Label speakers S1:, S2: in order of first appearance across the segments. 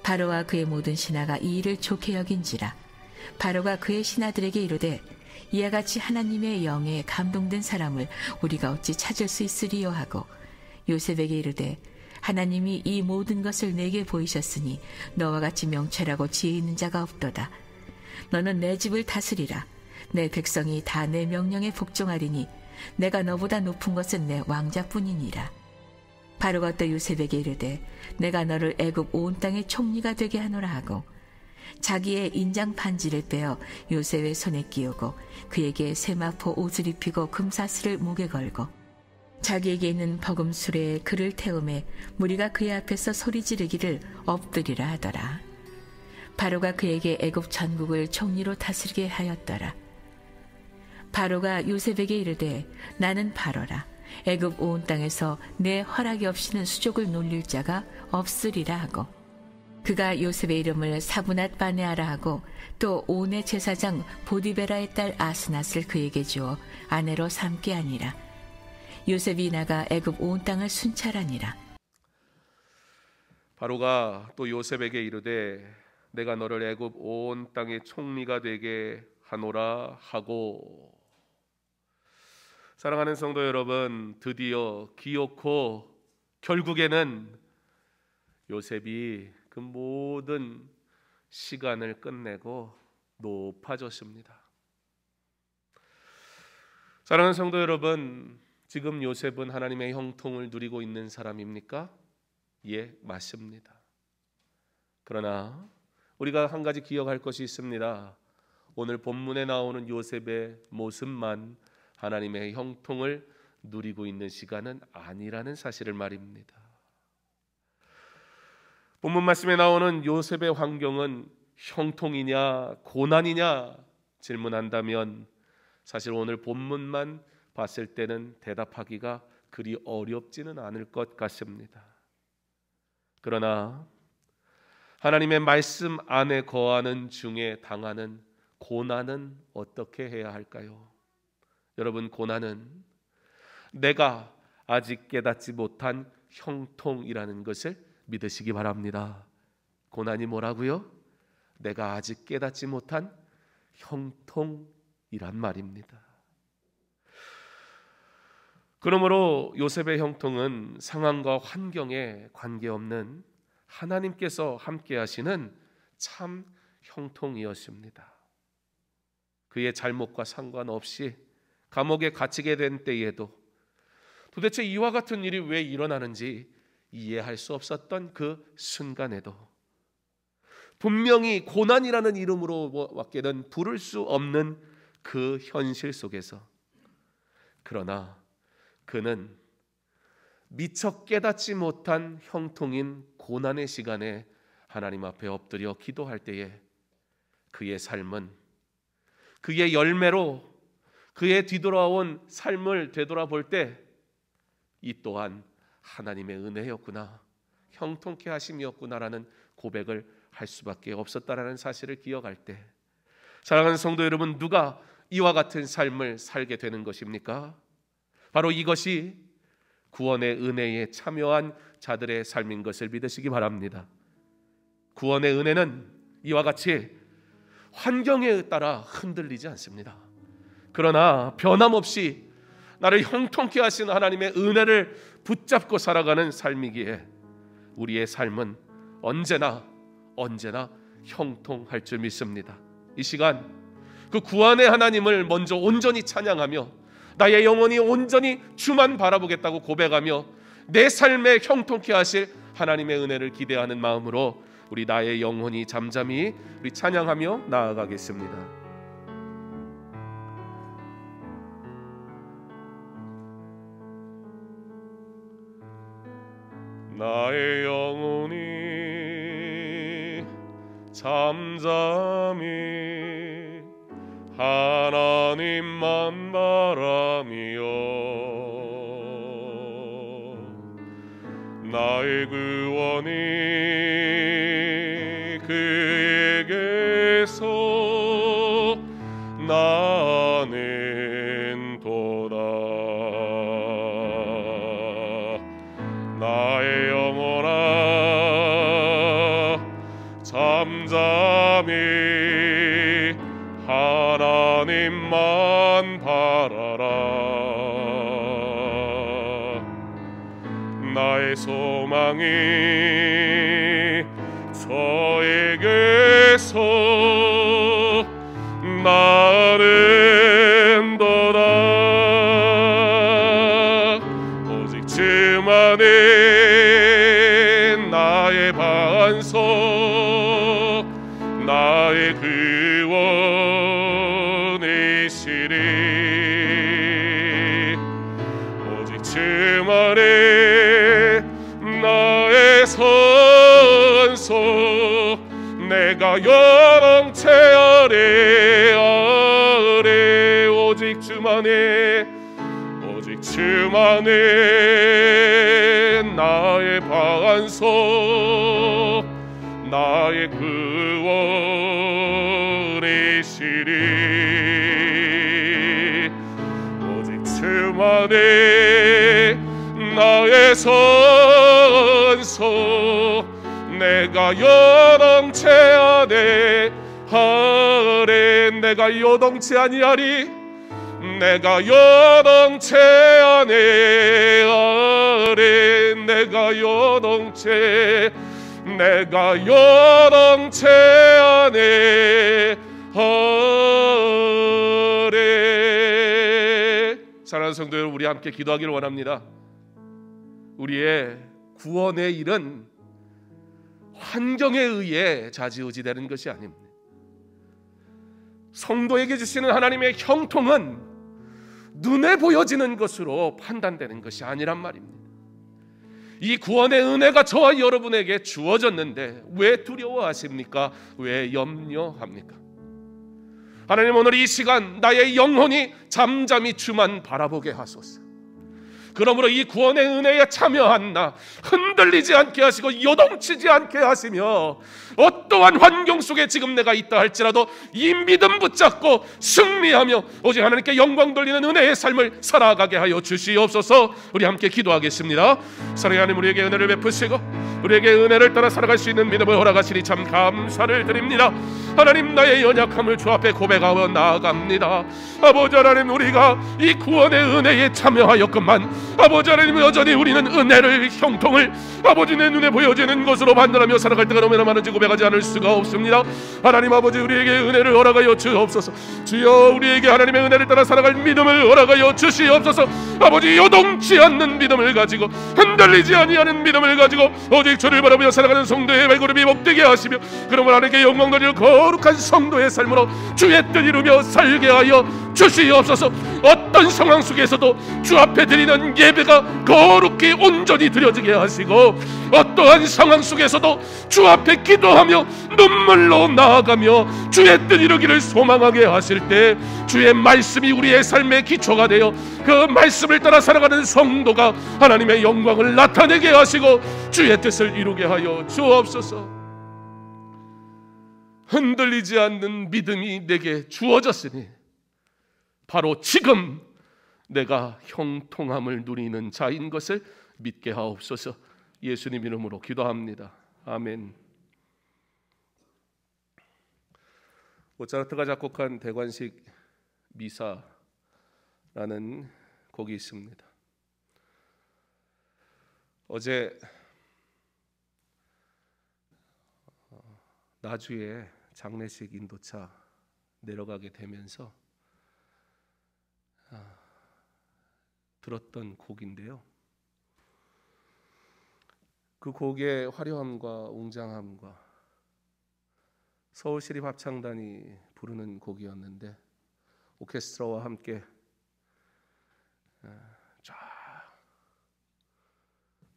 S1: 바로와 그의 모든 신하가 이 일을 좋게 여긴지라. 바로가 그의 신하들에게 이르되 이와 같이 하나님의 영에 감동된 사람을 우리가 어찌 찾을 수 있으리요 하고 요셉에게 이르되 하나님이 이 모든 것을 내게 보이셨으니 너와 같이 명철하고 지혜 있는 자가 없도다. 너는 내 집을 다스리라. 내 백성이 다 내 명령에 복종하리니 내가 너보다 높은 것은 내 왕자뿐이니라. 바로가 또 요셉에게 이르되 내가 너를 애굽 온 땅의 총리가 되게 하노라 하고 자기의 인장 반지를 빼어 요셉의 손에 끼우고 그에게 세마포 옷을 입히고 금사슬을 목에 걸고 자기에게 있는 버금수레에 그를 태우매 무리가 그의 앞에서 소리 지르기를 엎드리라 하더라. 바로가 그에게 애굽 전국을 총리로 다스리게 하였더라. 바로가 요셉에게 이르되 나는 바로라. 애굽 온 땅에서 내 허락이 없이는 수족을 놀릴 자가 없으리라 하고 그가 요셉의 이름을 사브낫 바네아라 하고 또 온의 제사장 보디베라의 딸 아스낫을 그에게 주어 아내로 삼게 하니라. 요셉이 나가 애굽 온 땅을 순찰하니라.
S2: 바로가 또 요셉에게 이르되 내가 너를 애굽 온 땅의 총리가 되게 하노라 하고. 사랑하는 성도 여러분, 드디어 기어코 결국에는 요셉이 그 모든 시간을 끝내고 높아졌습니다. 사랑하는 성도 여러분, 지금 요셉은 하나님의 형통을 누리고 있는 사람입니까? 예, 맞습니다. 그러나 우리가 한 가지 기억할 것이 있습니다. 오늘 본문에 나오는 요셉의 모습만 하나님의 형통을 누리고 있는 시간은 아니라는 사실을 말입니다. 본문 말씀에 나오는 요셉의 환경은 형통이냐 고난이냐 질문한다면 사실 오늘 본문만 봤을 때는 대답하기가 그리 어렵지는 않을 것 같습니다. 그러나 하나님의 말씀 안에 거하는 중에 당하는 고난은 어떻게 해야 할까요? 여러분, 고난은 내가 아직 깨닫지 못한 형통이라는 것을 믿으시기 바랍니다. 고난이 뭐라고요? 내가 아직 깨닫지 못한 형통이란 말입니다. 그러므로 요셉의 형통은 상황과 환경에 관계없는 하나님께서 함께 하시는 참 형통이었습니다. 그의 잘못과 상관없이 감옥에 갇히게 된 때에도 도대체 이와 같은 일이 왜 일어나는지 이해할 수 없었던 그 순간에도 분명히 고난이라는 이름으로 밖에는 부를 수 없는 그 현실 속에서 그러나 그는 미처 깨닫지 못한 형통인 고난의 시간에 하나님 앞에 엎드려 기도할 때에 그의 삶은 그의 열매로 그의 뒤돌아온 삶을 되돌아볼 때 이 또한 하나님의 은혜였구나, 형통케 하심이었구나라는 고백을 할 수밖에 없었다라는 사실을 기억할 때, 사랑하는 성도 여러분, 누가 이와 같은 삶을 살게 되는 것입니까? 바로 이것이 구원의 은혜에 참여한 자들의 삶인 것을 믿으시기 바랍니다. 구원의 은혜는 이와 같이 환경에 따라 흔들리지 않습니다. 그러나 변함없이 나를 형통케 하시는 하나님의 은혜를 붙잡고 살아가는 삶이기에 우리의 삶은 언제나 형통할 줄 믿습니다. 이 시간 그 구원의 하나님을 먼저 온전히 찬양하며 나의 영혼이 온전히 주만 바라보겠다고 고백하며 내 삶에 형통케 하실 하나님의 은혜를 기대하는 마음으로 우리 나의 영혼이 잠잠히 우리 찬양하며 나아가겠습니다. 나의 영혼이 잠잠히 하나님만 바라며 나의 구원이 그에게서 나는 도다. 나의 영혼아 잠잠히 하나님만 바라라. 나의 소망이 저에게서 나는도다. 오직 주만의 나의 반석, 나의 구원이시리. 오직 주만의 나의 선소, 내가 여렁체 아래 오직 주만의 나의 반석, 나의 구원이시리. 오직 주만의 나의 선소, 내가 여덩체 안에 내가 요동치 아니하리. 내가 여덩체 안에 내가 여덩체 안에 사랑하는 성도 여러분, 우리 함께 기도하기를 원합니다. 우리의 구원의 일은 환경에 의해 좌지우지되는 것이 아닙니다. 성도에게 주시는 하나님의 형통은 눈에 보여지는 것으로 판단되는 것이 아니란 말입니다. 이 구원의 은혜가 저와 여러분에게 주어졌는데 왜 두려워하십니까? 왜 염려합니까? 하나님, 오늘 이 시간 나의 영혼이 잠잠히 주만 바라보게 하소서. 그러므로 이 구원의 은혜에 참여한 나 흔들리지 않게 하시고 요동치지 않게 하시며, 어떠한 환경 속에 지금 내가 있다 할지라도 이 믿음 붙잡고 승리하며 오직 하나님께 영광 돌리는 은혜의 삶을 살아가게 하여 주시옵소서. 우리 함께 기도하겠습니다. 사랑의 하나님, 우리에게 은혜를 베푸시고 우리에게 은혜를 따라 살아갈 수 있는 믿음을 허락하시니 참 감사를 드립니다. 하나님, 나의 연약함을 주 앞에 고백하며 나아갑니다. 아버지 하나님, 우리가 이 구원의 은혜에 참여하였건만 아버지 하나님, 여전히 우리는 은혜를, 형통을 아버지 내 눈에 보여지는 것으로 판단하며 살아갈 때가 너무나 많은지 고백하지 않을 수가 없습니다. 하나님 아버지, 우리에게 은혜를 허락하여 주옵소서. 주여, 우리에게 하나님의 은혜를 따라 살아갈 믿음을 허락하여 주시옵소서. 아버지, 요동치 않는 믿음을 가지고 흔들리지 아니하는 믿음을 가지고 오직 주를 바라보며 살아가는 성도의 발걸음이 복되게 하시며, 그러므로 하나님께 영광 돌리는 거룩한 성도의 삶으로 주의 뜻 이루며 살게 하여 주시옵소서. 어떤 상황 속에서도 주 앞에 드리는 예배가 거룩히 온전히 드려지게 하시고, 어떠한 상황 속에서도 주 앞에 기도하며 눈물로 나아가며 주의 뜻 이루기를 소망하게 하실 때 주의 말씀이 우리의 삶의 기초가 되어 그 말씀을 따라 살아가는 성도가 하나님의 영광을 나타내게 하시고 주의 뜻을 이루게 하여 주옵소서. 흔들리지 않는 믿음이 내게 주어졌으니 바로 지금 내가 형통함을 누리는 자인 것을 믿게 하옵소서. 예수님 이름으로 기도합니다. 아멘. 모차르트가 작곡한 대관식 미사라는 곡이 있습니다. 어제 나주에 장례식 인도차 내려가게 되면서 들었던 곡인데요. 그 곡의 화려함과 웅장함과 서울시립합창단이 부르는 곡이었는데 오케스트라와 함께 쫙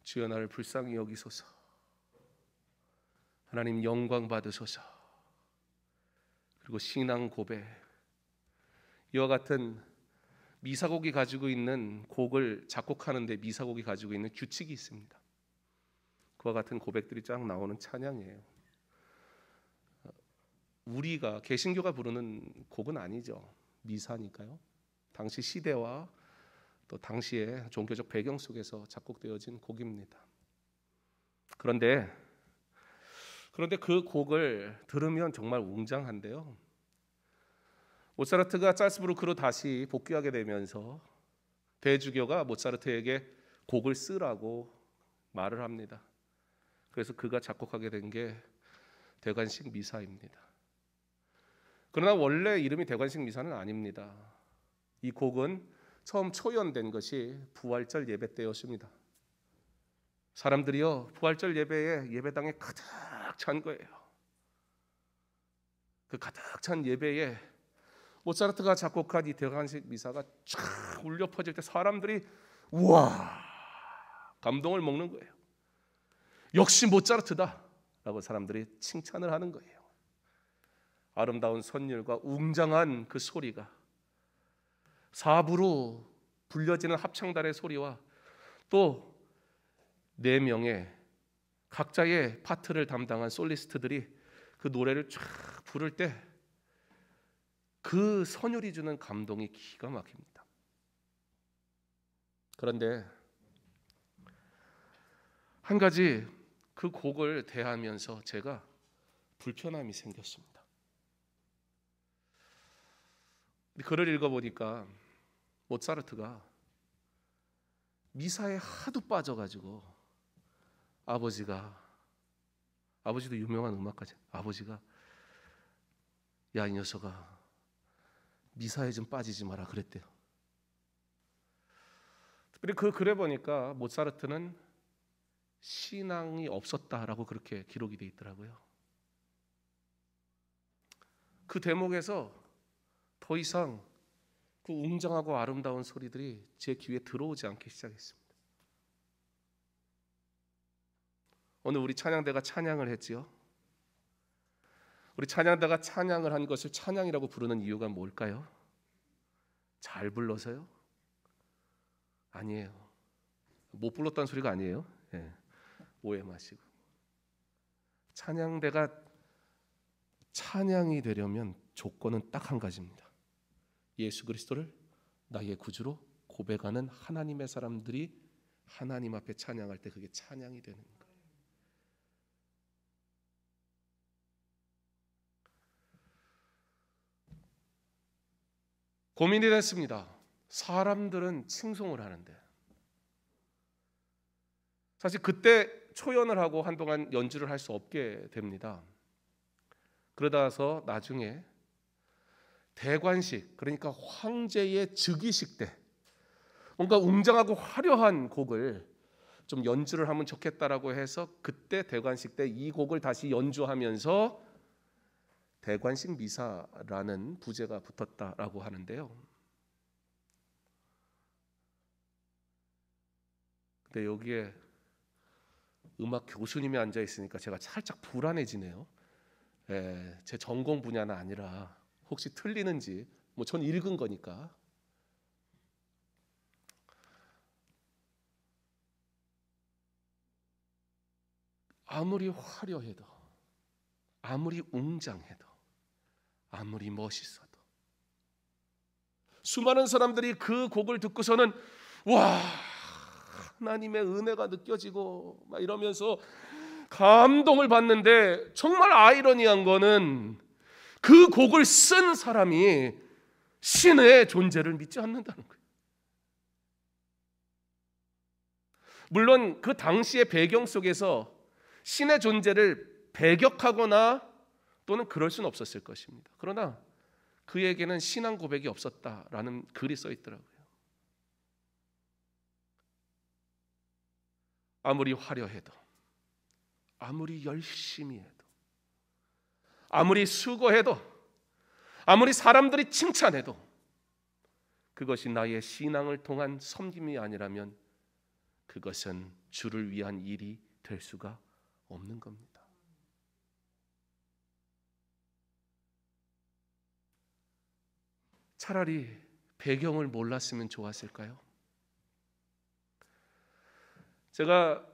S2: 주여 나를 불쌍히 여기소서, 하나님 영광 받으소서, 그리고 신앙 고백, 이와 같은 미사곡이 가지고 있는 곡을 작곡하는데 미사곡이 가지고 있는 규칙이 있습니다. 그와 같은 고백들이 쫙 나오는 찬양이에요. 우리가 개신교가 부르는 곡은 아니죠. 미사니까요. 당시 시대와 또 당시의 종교적 배경 속에서 작곡되어진 곡입니다. 그런데 그런데 그 곡을 들으면 정말 웅장한데요. 모차르트가 잘츠부르크로 다시 복귀하게 되면서 대주교가 모차르트에게 곡을 쓰라고 말을 합니다. 그래서 그가 작곡하게 된 게 대관식 미사입니다. 그러나 원래 이름이 대관식 미사는 아닙니다. 이 곡은 처음 초연된 것이 부활절 예배 때였습니다. 사람들이요, 부활절 예배에 예배당에 가득 찬 거예요. 그 가득 찬 예배에 모차르트가 작곡한 이 대관식 미사가 쫙 울려 퍼질 때 사람들이 우와 감동을 먹는 거예요. 역시 모차르트다라고 사람들이 칭찬을 하는 거예요. 아름다운 선율과 웅장한 그 소리가 4부로 불려지는 합창단의 소리와 또 4명의 각자의 파트를 담당한 솔리스트들이 그 노래를 쫙 부를 때 그 선율이 주는 감동이 기가 막힙니다. 그런데 한 가지 그 곡을 대하면서 제가 불편함이 생겼습니다. 글을 읽어보니까 모차르트가 미사에 하도 빠져가지고 아버지도 유명한 음악가죠. 아버지가 야 이 녀석아 미사에 좀 빠지지 마라 그랬대요. 특별히 그 글에 보니까 모차르트는 신앙이 없었다라고 그렇게 기록이 돼 있더라고요. 그 대목에서 더 이상 그 웅장하고 아름다운 소리들이 제 귀에 들어오지 않기 시작했습니다. 오늘 우리 찬양대가 찬양을 했지요. 우리 찬양대가 찬양을 한 것을 찬양이라고 부르는 이유가 뭘까요? 잘 불러서요? 아니에요. 못 불렀다는 소리가 아니에요. 네. 오해 마시고. 찬양대가 찬양이 되려면 조건은 딱 한 가지입니다. 예수 그리스도를 나의 구주로 고백하는 하나님의 사람들이 하나님 앞에 찬양할 때 그게 찬양이 되는 거예요. 고민이 됐습니다. 사람들은 칭송을 하는데 사실 그때 초연을 하고 한동안 연주를 할 수 없게 됩니다. 그러다서 나중에 대관식, 그러니까 황제의 즉위식 때 뭔가 웅장하고 화려한 곡을 좀 연주를 하면 좋겠다라고 해서 그때 대관식 때 이 곡을 다시 연주하면서 대관식 미사라는 부제가 붙었다라고 하는데요. 근데 여기에 음악 교수님이 앉아 있으니까 제가 살짝 불안해지네요. 제 전공 분야는 아니라 혹시 틀리는지 뭐 전 읽은 거니까. 아무리 화려해도 아무리 웅장해도 아무리 멋있어도 수많은 사람들이 그 곡을 듣고서는 와 하나님의 은혜가 느껴지고 막 이러면서 감동을 받는데 정말 아이러니한 거는 그 곡을 쓴 사람이 신의 존재를 믿지 않는다는 거예요. 물론 그 당시의 배경 속에서 신의 존재를 배격하거나 또는 그럴 수는 없었을 것입니다. 그러나 그에게는 신앙 고백이 없었다라는 글이 써 있더라고요. 아무리 화려해도 아무리 열심히 해도 아무리 수고해도 아무리 사람들이 칭찬해도 그것이 나의 신앙을 통한 섬김이 아니라면 그것은 주를 위한 일이 될 수가 없는 겁니다. 차라리 배경을 몰랐으면 좋았을까요? 제가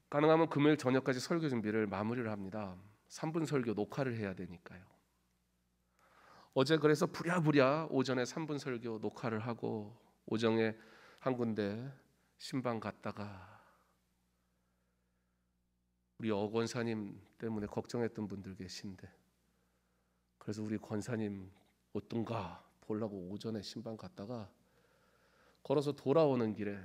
S2: 가능하면 금요일 저녁까지 설교 준비를 마무리를 합니다. 3분 설교 녹화를 해야 되니까요. 어제 그래서 부랴부랴 오전에 3분 설교 녹화를 하고 오정에 한 군데 신방 갔다가 우리 권사님 때문에 걱정했던 분들 계신데, 그래서 우리 권사님 어떤가 보려고 오전에 신방 갔다가 걸어서 돌아오는 길에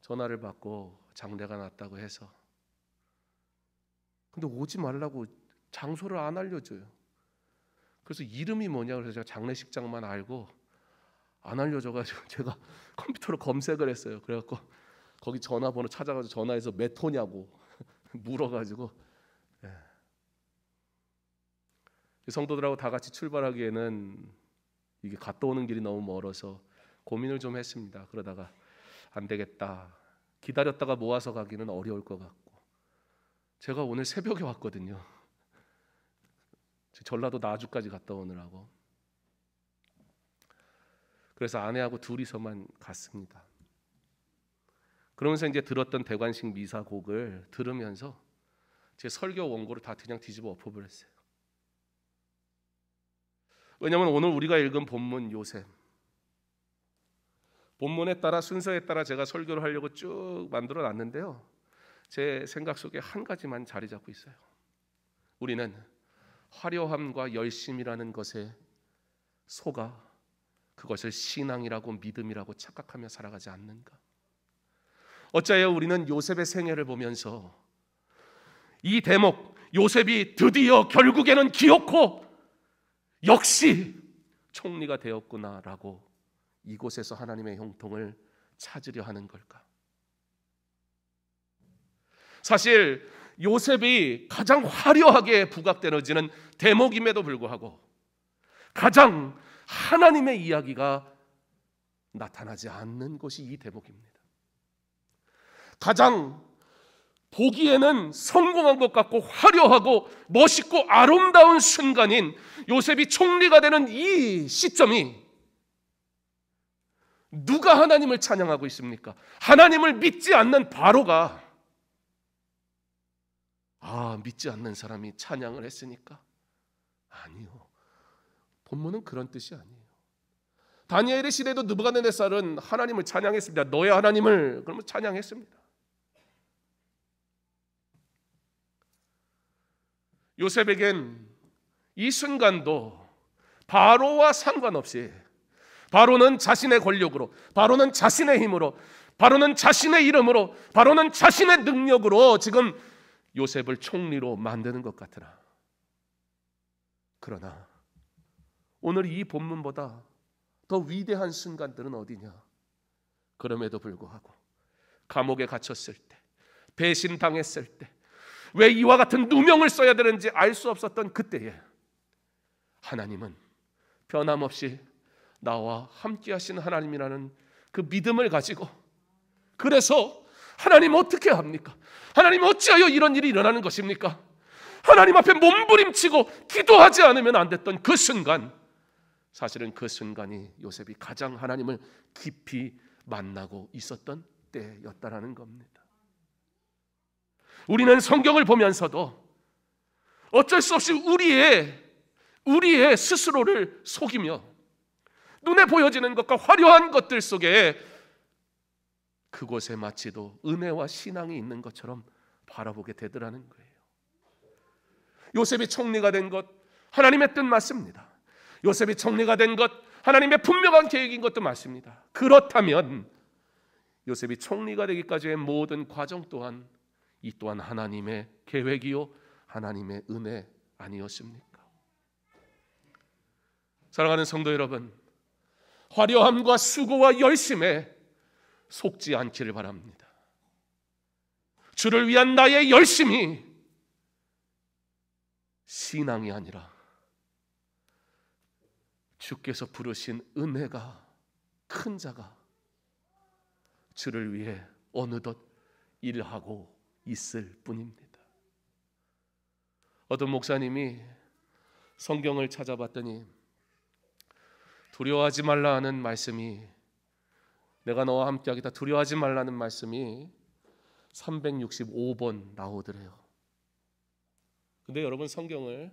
S2: 전화를 받고 장례가 났다고 해서, 근데 오지 말라고 장소를 안 알려줘요. 그래서 이름이 뭐냐 그래서 제가 장례식장만 알고 안 알려줘가지고 제가 컴퓨터로 검색을 했어요. 그래갖고 거기 전화번호 찾아가지고 전화해서 몇 호냐고 물어가지고, 성도들하고 다 같이 출발하기에는 이게 갔다 오는 길이 너무 멀어서 고민을 좀 했습니다. 그러다가 안 되겠다, 기다렸다가 모아서 가기는 어려울 것 같고, 제가 오늘 새벽에 왔거든요. 전라도 나주까지 갔다 오느라고. 그래서 아내하고 둘이서만 갔습니다. 그러면서 이제 들었던 대관식 미사곡을 들으면서 제 설교 원고를 다 그냥 뒤집어 엎어버렸어요. 왜냐하면 오늘 우리가 읽은 본문 요셉, 본문에 따라 순서에 따라 제가 설교를 하려고 쭉 만들어 놨는데요, 제 생각 속에 한 가지만 자리 잡고 있어요. 우리는 화려함과 열심이라는 것에 속아 그것을 신앙이라고 믿음이라고 착각하며 살아가지 않는가? 어찌하여 우리는 요셉의 생애를 보면서 이 대목, 요셉이 드디어 결국에는 기어코 역시 총리가 되었구나라고 이곳에서 하나님의 형통을 찾으려 하는 걸까? 사실 요셉이 가장 화려하게 부각되어지는 대목임에도 불구하고 가장 하나님의 이야기가 나타나지 않는 것이 이 대목입니다. 가장 보기에는 성공한 것 같고 화려하고 멋있고 아름다운 순간인 요셉이 총리가 되는 이 시점이, 누가 하나님을 찬양하고 있습니까? 하나님을 믿지 않는 바로가, 믿지 않는 사람이 찬양을 했으니까? 아니요, 본문은 그런 뜻이 아니에요. 다니엘의 시대도 느부갓네살은 하나님을 찬양했습니다. 너의 하나님을, 그러면 찬양했습니다. 요셉에겐 이 순간도 바로와 상관없이, 바로는 자신의 권력으로, 바로는 자신의 힘으로, 바로는 자신의 이름으로, 바로는 자신의 능력으로 지금 요셉을 총리로 만드는 것 같으나, 그러나 오늘 이 본문보다 더 위대한 순간들은 어디냐? 그럼에도 불구하고 감옥에 갇혔을 때, 배신당했을 때, 왜 이와 같은 누명을 써야 되는지 알 수 없었던 그때에 하나님은 변함없이 나와 함께 하시는 하나님이라는 그 믿음을 가지고, 그래서 하나님 어떻게 합니까? 하나님 어찌하여 이런 일이 일어나는 것입니까? 하나님 앞에 몸부림치고 기도하지 않으면 안 됐던 그 순간, 사실은 그 순간이 요셉이 가장 하나님을 깊이 만나고 있었던 때였다라는 겁니다. 우리는 성경을 보면서도 어쩔 수 없이 우리의 스스로를 속이며 눈에 보여지는 것과 화려한 것들 속에 그곳에 마치도 은혜와 신앙이 있는 것처럼 바라보게 되더라는 거예요. 요셉이 총리가 된 것, 하나님의 뜻 맞습니다. 요셉이 총리가 된 것, 하나님의 분명한 계획인 것도 맞습니다. 그렇다면 요셉이 총리가 되기까지의 모든 과정 또한, 이 또한 하나님의 계획이요 하나님의 은혜 아니었습니까? 사랑하는 성도 여러분, 화려함과 수고와 열심에 속지 않기를 바랍니다. 주를 위한 나의 열심이 신앙이 아니라 주께서 부르신 은혜가 큰 자가 주를 위해 어느덧 일하고 있을 뿐입니다. 어떤 목사님이 성경을 찾아봤더니 두려워하지 말라 하는 말씀이, 내가 너와 함께하겠다, 두려워하지 말라는 말씀이 365번 나오더래요. 근데 여러분, 성경에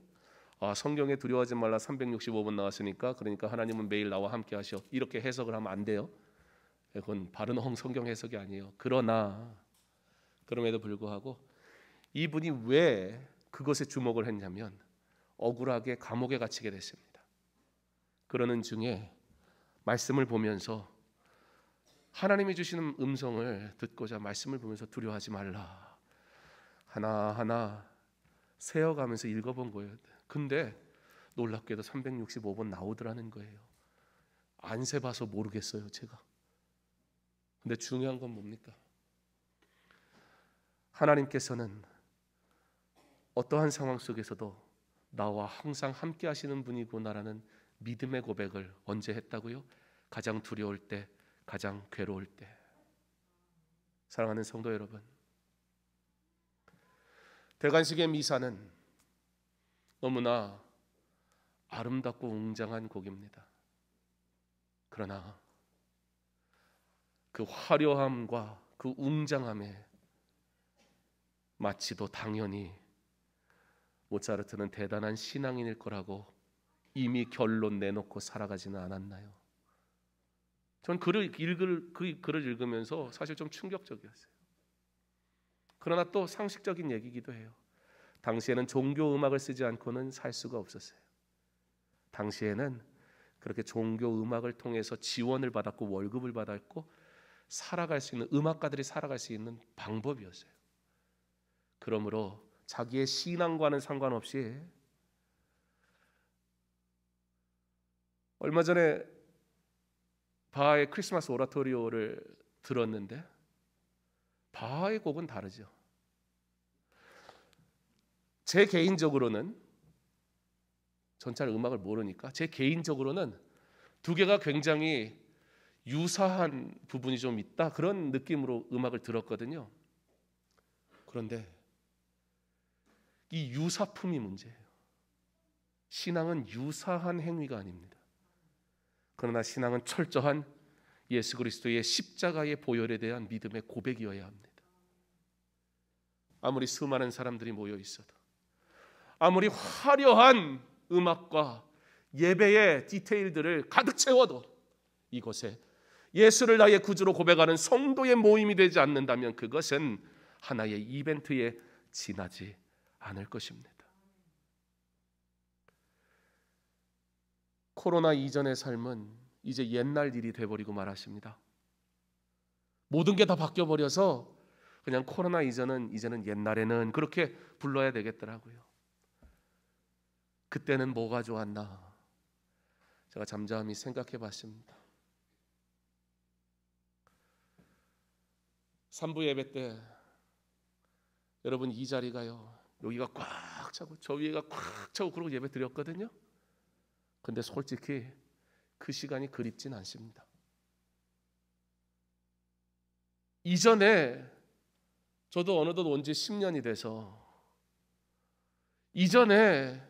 S2: 두려워하지 말라 365번 나왔으니까, 그러니까 하나님은 매일 나와 함께 하셔, 이렇게 해석을 하면 안 돼요. 그건 바른 성경 해석이 아니에요. 그러나 그럼에도 불구하고 이분이 왜 그것에 주목을 했냐면 억울하게 감옥에 갇히게 됐습니다. 그러는 중에 말씀을 보면서 하나님이 주시는 음성을 듣고자 말씀을 보면서 두려워하지 말라 하나하나 세어가면서 읽어본 거예요. 근데 놀랍게도 365번 나오더라는 거예요. 안 세봐서 모르겠어요 제가. 근데 중요한 건 뭡니까? 하나님께서는 어떠한 상황 속에서도 나와 항상 함께 하시는 분이구나라는 믿음의 고백을 언제 했다고요? 가장 두려울 때, 가장 괴로울 때. 사랑하는 성도 여러분, 대관식의 미사는 너무나 아름답고 웅장한 곡입니다. 그러나 그 화려함과 그 웅장함에 마치도 당연히 모차르트는 대단한 신앙인일 거라고 이미 결론 내놓고 살아가지는 않았나요? 전 그 글을 읽으면서 사실 좀 충격적이었어요. 그러나 또 상식적인 얘기기도 해요. 당시에는 종교 음악을 쓰지 않고는 살 수가 없었어요. 당시에는 그렇게 종교 음악을 통해서 지원을 받았고 월급을 받았고 살아갈 수 있는 음악가들이 살아갈 수 있는 방법이었어요. 그러므로 자기의 신앙과는 상관없이 얼마 전에 바하의 크리스마스 오라토리오를 들었는데 바하의 곡은 다르죠. 제 개인적으로는 전 잘 음악을 모르니까 제 개인적으로는 두 개가 굉장히 유사한 부분이 좀 있다 그런 느낌으로 음악을 들었거든요. 그런데 이 유사품이 문제예요. 신앙은 유사한 행위가 아닙니다. 그러나 신앙은 철저한 예수 그리스도의 십자가의 보혈에 대한 믿음의 고백이어야 합니다. 아무리 수많은 사람들이 모여 있어도, 아무리 화려한 음악과 예배의 디테일들을 가득 채워도 이곳에 예수를 나의 구주로 고백하는 성도의 모임이 되지 않는다면 그것은 하나의 이벤트에 지나지 않을 것입니다. 코로나 이전의 삶은 이제 옛날 일이 돼버리고 말았습니다. 모든 게 다 바뀌어버려서 그냥 코로나 이제는 옛날에는 그렇게 불러야 되겠더라고요. 그때는 뭐가 좋았나? 제가 잠잠히 생각해 봤습니다. 3부 예배 때 여러분 이 자리가요, 여기가 꽉 차고 저 위에가 꽉 차고 그러고 예배 드렸거든요. 근데 솔직히 그 시간이 그립진 않습니다. 이전에 저도 어느덧 온 지 10년이 돼서 이전에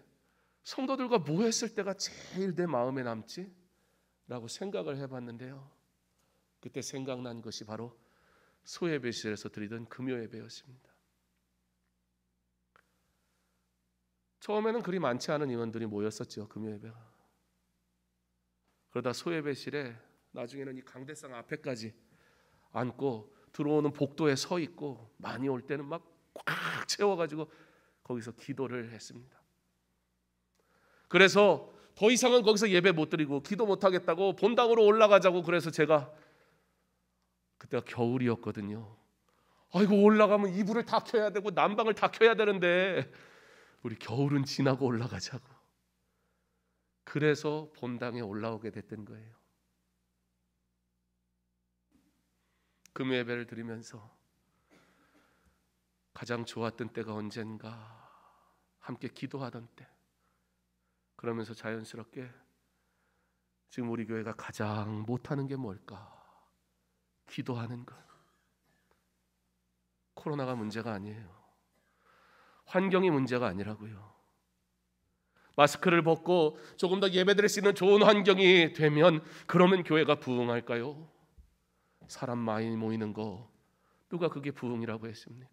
S2: 성도들과 뭐 했을 때가 제일 내 마음에 남지? 라고 생각을 해봤는데요. 그때 생각난 것이 바로 소예배실에서 드리던 금요예배였습니다. 처음에는 그리 많지 않은 인원들이 모였었죠. 금요예배가. 그러다 소예배실에 나중에는 이 강대상 앞에까지 앉고 들어오는 복도에 서 있고 많이 올 때는 막 꽉 채워가지고 거기서 기도를 했습니다. 그래서 더 이상은 거기서 예배 못 드리고 기도 못 하겠다고 본당으로 올라가자고 그래서 제가 그때가 겨울이었거든요. 아이고 올라가면 이불을 다 켜야 되고 난방을 다 켜야 되는데 우리 겨울은 지나고 올라가자고. 그래서 본당에 올라오게 됐던 거예요. 금요예배를 드리면서 가장 좋았던 때가 언젠가 함께 기도하던 때. 그러면서 자연스럽게 지금 우리 교회가 가장 못하는 게 뭘까? 기도하는 것. 코로나가 문제가 아니에요. 환경이 문제가 아니라고요. 마스크를 벗고 조금 더 예배드릴 수 있는 좋은 환경이 되면 그러면 교회가 부흥할까요? 사람 많이 모이는 거 누가 그게 부흥이라고 했습니까?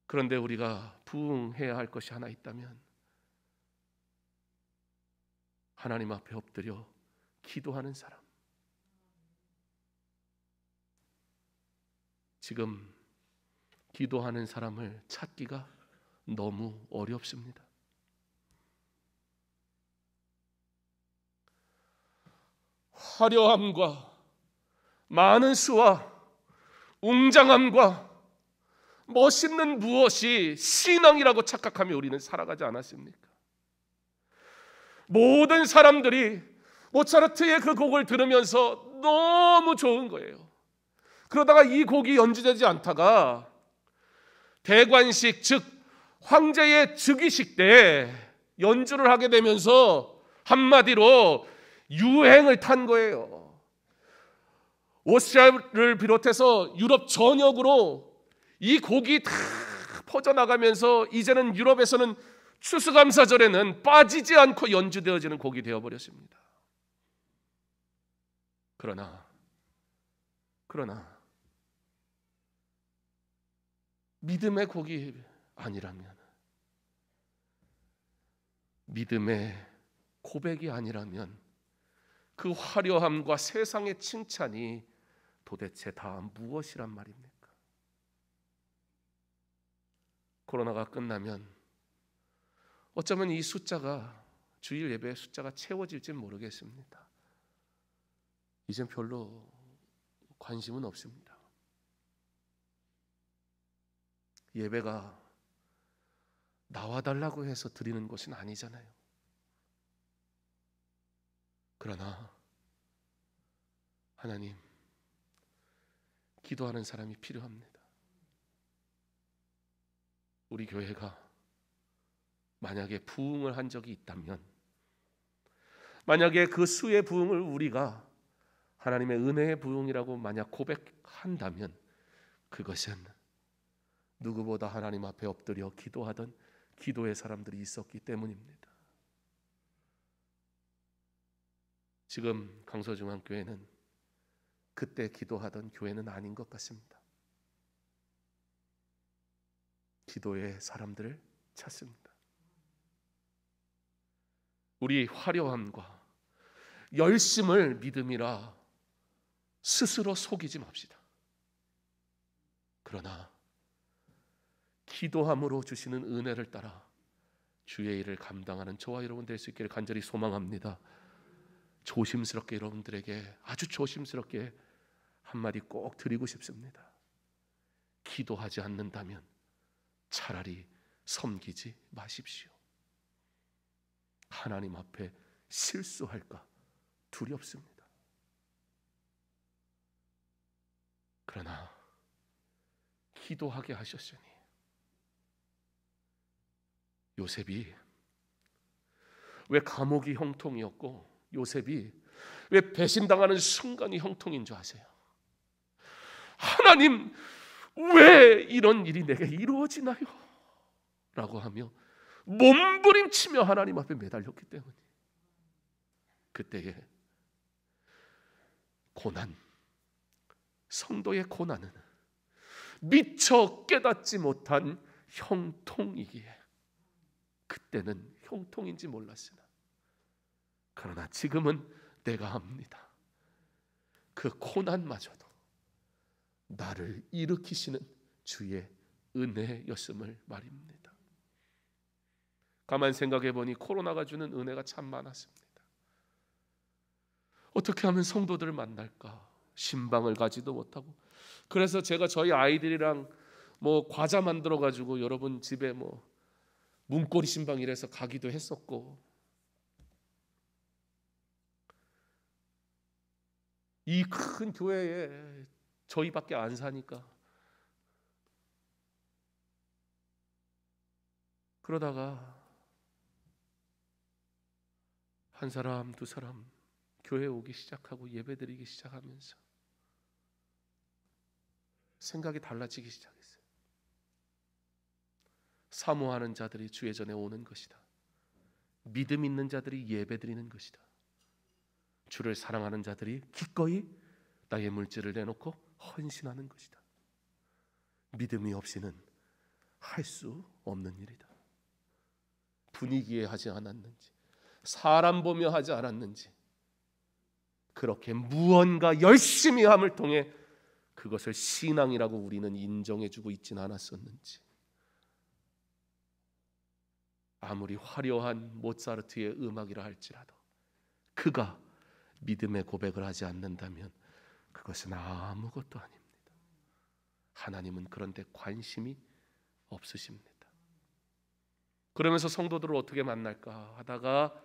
S2: 그런데 우리가 부흥해야 할 것이 하나 있다면 하나님 앞에 엎드려 기도하는 사람. 지금 기도하는 사람을 찾기가 너무 어렵습니다. 화려함과 많은 수와 웅장함과 멋있는 무엇이 신앙이라고 착각하며 우리는 살아가지 않았습니까? 모든 사람들이 모차르트의 그 곡을 들으면서 너무 좋은 거예요. 그러다가 이 곡이 연주되지 않다가 대관식, 즉 황제의 즉위식 때 연주를 하게 되면서 한마디로 유행을 탄 거예요. 오스트리아를 비롯해서 유럽 전역으로 이 곡이 다 퍼져나가면서 이제는 유럽에서는 추수감사절에는 빠지지 않고 연주되어지는 곡이 되어버렸습니다. 그러나 믿음의 곡이 아니라면, 믿음의 고백이 아니라면 그 화려함과 세상의 칭찬이 도대체 다 무엇이란 말입니까? 코로나가 끝나면 어쩌면 이 숫자가, 주일 예배의 숫자가 채워질지 모르겠습니다. 이젠 별로 관심은 없습니다. 예배가 나와달라고 해서 드리는 것은 아니잖아요. 그러나 하나님, 기도하는 사람이 필요합니다. 우리 교회가 만약에 부흥을 한 적이 있다면, 만약에 그 수의 부흥을 우리가 하나님의 은혜의 부흥이라고 만약 고백한다면 그것은 누구보다 하나님 앞에 엎드려 기도하던 기도의 사람들이 있었기 때문입니다. 지금 강서중앙교회는 그때 기도하던 교회는 아닌 것 같습니다. 기도의 사람들을 찾습니다. 우리 화려함과 열심을 믿음이라 스스로 속이지 맙시다. 그러나 기도함으로 주시는 은혜를 따라 주의 일을 감당하는 저와 여러분 될 수 있기를 간절히 소망합니다. 조심스럽게, 여러분들에게 아주 조심스럽게 한마디 꼭 드리고 싶습니다. 기도하지 않는다면 차라리 섬기지 마십시오. 하나님 앞에 실수할까 두렵습니다. 그러나 기도하게 하셨으니 요셉이 왜 감옥이 형통이었고 요셉이 왜 배신당하는 순간이 형통인 줄 아세요? 하나님, 왜 이런 일이 내게 이루어지나요? 라고 하며 몸부림치며 하나님 앞에 매달렸기 때문에 그때의 고난, 성도의 고난은 미처 깨닫지 못한 형통이기에 그때는 형통인지 몰랐으나 그러나 지금은 내가 압니다. 그 고난마저도 나를 일으키시는 주의 은혜였음을 말입니다. 가만 생각해 보니 코로나가 주는 은혜가 참 많았습니다. 어떻게 하면 성도들을 만날까? 신방을 가지도 못하고, 그래서 제가 저희 아이들이랑 과자 만들어 가지고 여러분 집에 문고리 신방 이래서 가기도 했었고, 이 큰 교회에 저희밖에 안 사니까 그러다가 한 사람 두 사람 교회 오기 시작하고 예배드리기 시작하면서 생각이 달라지기 시작했어요. 사모하는 자들이 주의 전에 오는 것이다. 믿음 있는 자들이 예배드리는 것이다. 주를 사랑하는 자들이 기꺼이 나의 물질을 내놓고 헌신하는 것이다. 믿음이 없이는 할 수 없는 일이다. 분위기에 하지 않았는지, 사람 보며 하지 않았는지, 그렇게 무언가 열심히 함을 통해 그것을 신앙이라고 우리는 인정해주고 있지는 않았었는지. 아무리 화려한 모차르트의 음악이라 할지라도 그가 믿음의 고백을 하지 않는다면 그것은 아무것도 아닙니다. 하나님은 그런데 관심이 없으십니다. 그러면서 성도들을 어떻게 만날까 하다가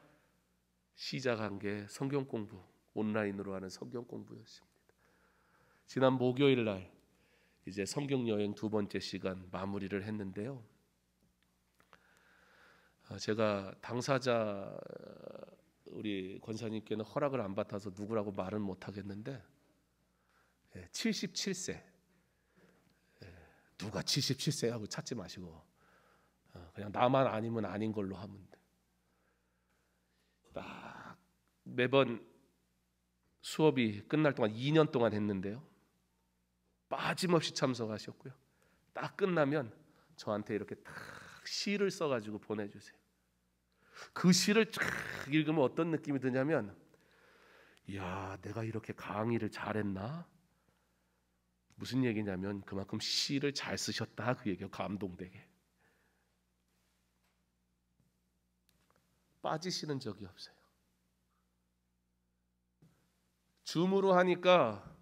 S2: 시작한 게 성경 공부, 온라인으로 하는 성경 공부였습니다. 지난 목요일 날 이제 성경 여행 두 번째 시간 마무리를 했는데요. 제가 당사자 우리 권사님께는 허락을 안 받아서 누구라고 말은 못 하겠는데 77세. 누가 77세하고 찾지 마시고 그냥 나만 아니면 아닌 걸로 하면 돼. 딱 매번 수업이 끝날 동안 2년 동안 했는데요. 빠짐없이 참석하셨고요. 딱 끝나면 저한테 이렇게 딱 시를 써가지고 보내주세요. 그 시를 쫙 읽으면 어떤 느낌이 드냐면, 이야, 내가 이렇게 강의를 잘했나? 무슨 얘기냐면 그만큼 시를 잘 쓰셨다 그 얘기예요. 감동되게. 빠지시는 적이 없어요. 줌으로 하니까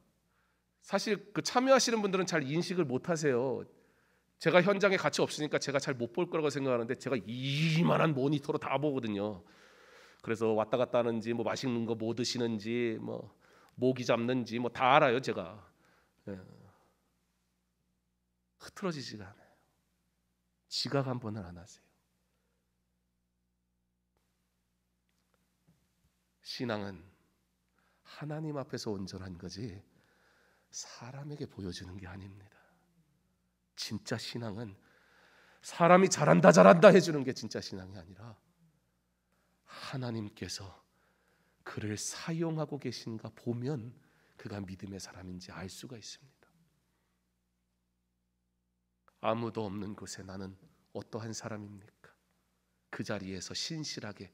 S2: 사실 그 참여하시는 분들은 잘 인식을 못 하세요. 제가 현장에 같이 없으니까 제가 잘 못 볼 거라고 생각하는데 제가 이만한 모니터로 다 보거든요. 그래서 왔다 갔다 하는지 뭐 맛있는 거 뭐 드시는지 뭐 모기 잡는지 뭐 다 알아요 제가. 흐트러지지가 않아요. 지각 한 번을 안 하세요. 신앙은 하나님 앞에서 온전한 거지 사람에게 보여주는 게 아닙니다. 진짜 신앙은 사람이 잘한다 해주는 게 진짜 신앙이 아니라 하나님께서 그를 사용하고 계신가 보면 그가 믿음의 사람인지 알 수가 있습니다. 아무도 없는 곳에 나는 어떠한 사람입니까? 그 자리에서 신실하게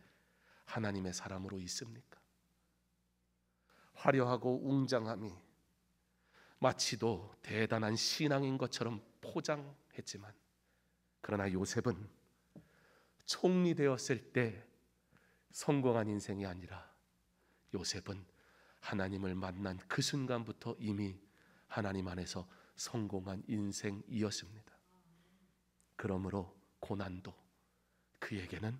S2: 하나님의 사람으로 있습니까? 화려하고 웅장함이 마치도 대단한 신앙인 것처럼 포장했지만, 그러나 요셉은 총리 되었을 때 성공한 인생이 아니라 요셉은 하나님을 만난 그 순간부터 이미 하나님 안에서 성공한 인생이었습니다. 그러므로 고난도 그에게는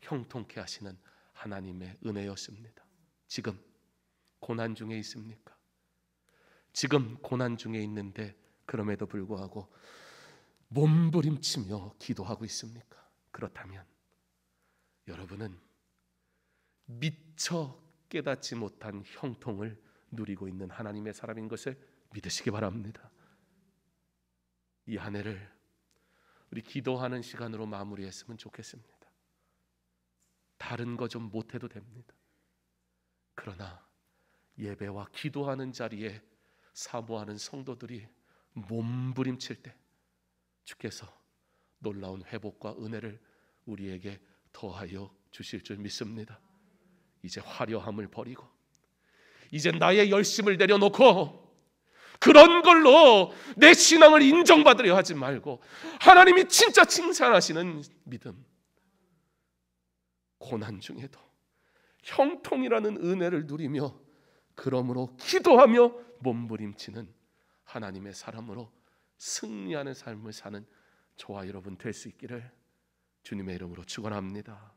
S2: 형통케 하시는 하나님의 은혜였습니다. 지금 고난 중에 있습니까? 지금 고난 중에 있는데 그럼에도 불구하고 몸부림치며 기도하고 있습니까? 그렇다면 여러분은 미처 깨닫지 못한 형통을 누리고 있는 하나님의 사람인 것을 믿으시기 바랍니다. 이 한 해를 우리 기도하는 시간으로 마무리했으면 좋겠습니다. 다른 거 좀 못해도 됩니다. 그러나 예배와 기도하는 자리에 사모하는 성도들이 몸부림칠 때 주께서 놀라운 회복과 은혜를 우리에게 더하여 주실 줄 믿습니다. 이제 화려함을 버리고 이제 나의 열심을 내려놓고 그런 걸로 내 신앙을 인정받으려 하지 말고 하나님이 진짜 칭찬하시는 믿음, 고난 중에도 형통이라는 은혜를 누리며 그러므로 기도하며 몸부림치는 하나님의 사람으로 승리하는 삶을 사는 저와 여러분 될 수 있기를 주님의 이름으로 축원합니다.